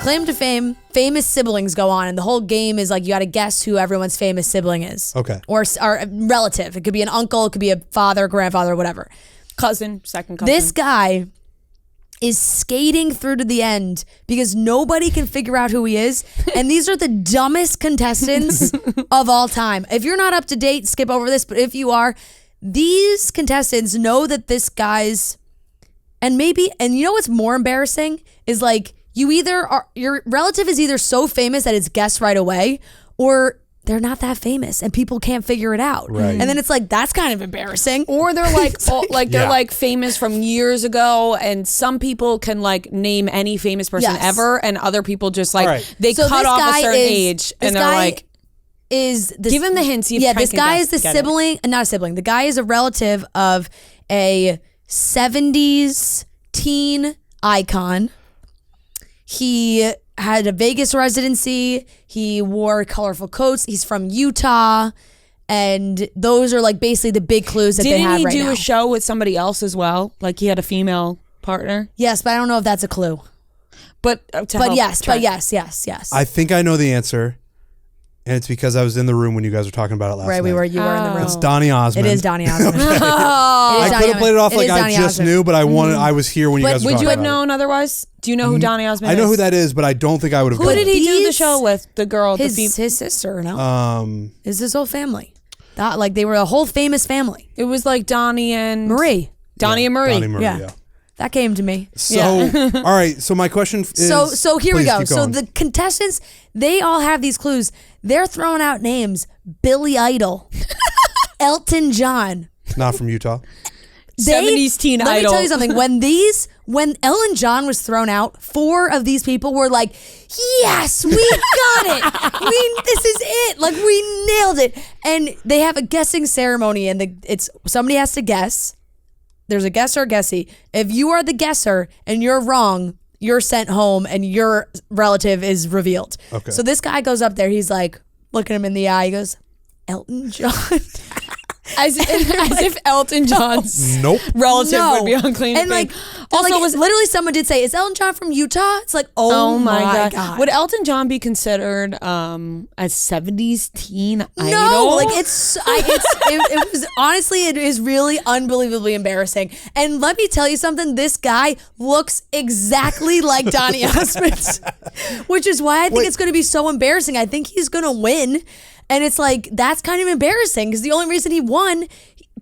Claim to fame, famous siblings go on, and the whole game is like you got to guess who everyone's famous sibling is. Okay. Or a relative. It could be an uncle, it could be a father, grandfather, whatever. Cousin, second cousin. This guy is skating through to the end because nobody can figure out who he is. And these are the dumbest contestants of all time. If you're not up to date, skip over this. But if you are, these contestants know that this guy's, and you know what's more embarrassing is like, your relative is either so famous that it's guessed right away, or they're not that famous and people can't figure it out. Right. And then it's like, that's kind of embarrassing. Or they're like famous from years ago, and some people can like name any famous person ever, and other people just like they cut off a certain age and they're like, give him the hints. This guy is the sibling, not a sibling. The guy is a relative of a 70s teen icon. He had a Vegas residency. He wore colorful coats. He's from Utah. And those are like basically the big clues that they have right now. Didn't he do a show with somebody else as well? Like he had a female partner? Yes, but I don't know if that's a clue. But yes. I think I know the answer. And it's because I was in the room when you guys were talking about it last night. You were in the room. It's Donny Osmond. It is Donny Osmond. I could have played it off like I just knew, but I was here when you guys were talking about it. Would you have known otherwise? Do you know who Donny Osmond is? I know who that is, but I don't think I would have Who did he do the show with? The girl? His sister, no? Is his whole family. Like they were a whole famous family. It was like Donny and... Marie. Donny and Marie. Donny Marie, yeah. That came to me. So, all right. So my question is... So here we go. So the contestants, they all have these clues. They're throwing out names. Billy Idol. Elton John. Not from Utah. 70s teen idol. Let me tell you something. When Elton John was thrown out, 4 of these people were like, yes, we got it. This is it. Like we nailed it. And they have a guessing ceremony, and it's somebody has to guess. There's a guesser or guessee. If you are the guesser and you're wrong, you're sent home and your relative is revealed. Okay. So this guy goes up there. He's like, looking him in the eye. He goes, Elton John. As if Elton John's relative would be on Claim to Fame. And also, literally someone did say, is Elton John from Utah? It's like, oh my God. Would Elton John be considered a 70s teen idol? No, like it was honestly, it is really unbelievably embarrassing. And let me tell you something, this guy looks exactly like Donny Osmond, which is why I think it's going to be so embarrassing. I think he's going to win. And it's like, that's kind of embarrassing because the only reason he won,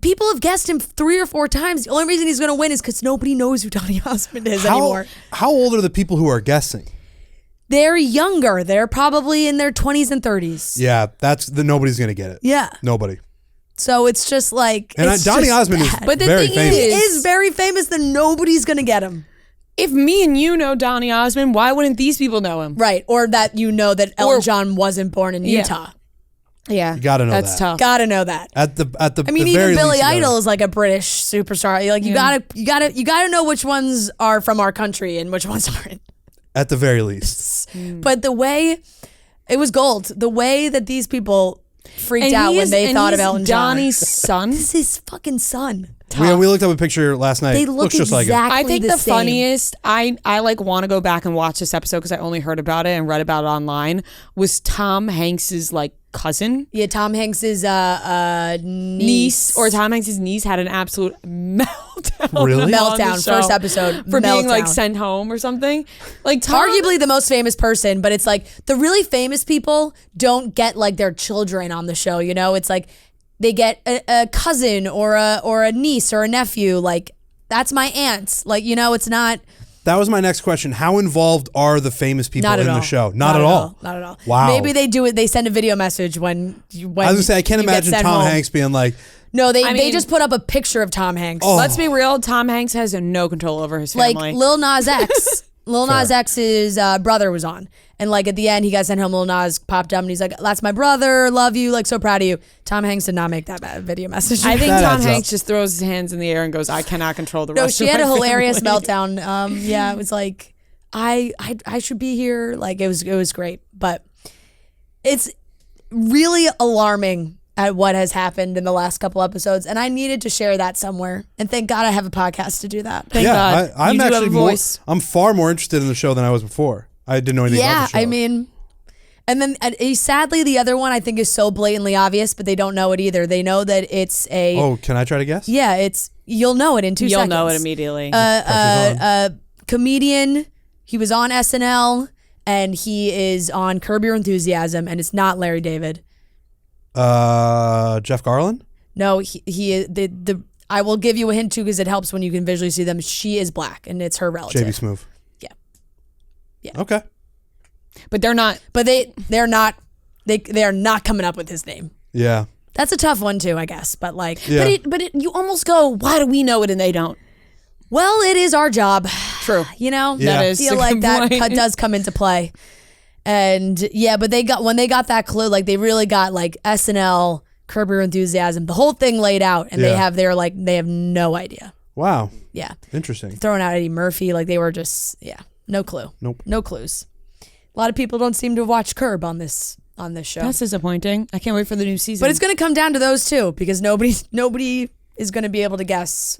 people have guessed him 3 or 4 times. The only reason he's going to win is because nobody knows who Donny Osmond is anymore. How old are the people who are guessing? They're younger. They're probably in their 20s and 30s. Yeah, nobody's going to get it. Yeah. Nobody. So it's just like, and Donny Osmond is very famous. He is very famous, then nobody's going to get him. If me and you know Donny Osmond, why wouldn't these people know him? Right. Or that you know that Elton John wasn't born in Utah. Yeah, you gotta know that's that. tough. Gotta know that. At the I mean, even Billy Idol is like a British superstar. Like you gotta know which ones are from our country and which ones aren't. At the very least. But the way it was gold. The way that these people freaked out when they thought of Elton John. Donny's son. This is his fucking son. We looked up a picture last night. They look just exactly like him. I think the same. funniest, I like want to go back and watch this episode because I only heard about it and read about it online, was Tom Hanks's like cousin. Yeah, Tom Hanks's niece. Or Tom Hanks's niece had an absolute meltdown. Really? Meltdown, first episode. For being like sent home or something. Like arguably the most famous person, but it's like the really famous people don't get like their children on the show, you know? It's like they get a cousin or a niece or a nephew. Like, that's my aunt. Like, you know, it's not... That was my next question. How involved are the famous people in the show? Not at all. Not at all. Wow. Maybe they do it. They send a video message when I was going to say, I can't imagine Tom Hanks being like... No, they just put up a picture of Tom Hanks. Oh. Let's be real. Tom Hanks has no control over his family. Like Lil Nas X. Lil Nas X's brother was on. And like at the end, he got sent home. Lil Nas popped up and he's like, that's my brother. Love you. Like, so proud of you. Tom Hanks did not make that bad video message. I think Tom Hanks just throws his hands in the air and goes, I cannot control the rest of my family. No, she had a hilarious meltdown. Yeah, it was like, I should be here. Like, it was great. But it's really alarming at what has happened in the last couple episodes. And I needed to share that somewhere. And thank God I have a podcast to do that. Thank God. I'm you actually do have a voice. I'm far more interested in the show than I was before. I didn't know anything about the show. I mean, and then sadly the other one I think is so blatantly obvious, but they don't know it either. They know that it's a. Oh, can I try to guess? Yeah, you'll know it in 2 seconds. You'll know it immediately. Comedian. He was on SNL, and he is on Curb Your Enthusiasm, and it's not Larry David. Jeff Garlin? No, I will give you a hint too because it helps when you can visually see them. She is black, and it's her relative. JB Smoove. Yeah. Okay. But they're not. But they're not. They are not coming up with his name. Yeah. That's a tough one too, I guess. But like, yeah. But you almost go, why do we know it and they don't? Well, it is our job. True. You know, Yeah. I feel like that does come into play. And but when they got that clue, like they really got like SNL, Curb Your Enthusiasm, the whole thing laid out, and they have no idea. Wow. Yeah. Interesting. Throwing out Eddie Murphy, like they were just no clue. Nope. No clues. A lot of people don't seem to have watched Curb on this show. That's disappointing. I can't wait for the new season. But it's going to come down to those two because nobody is going to be able to guess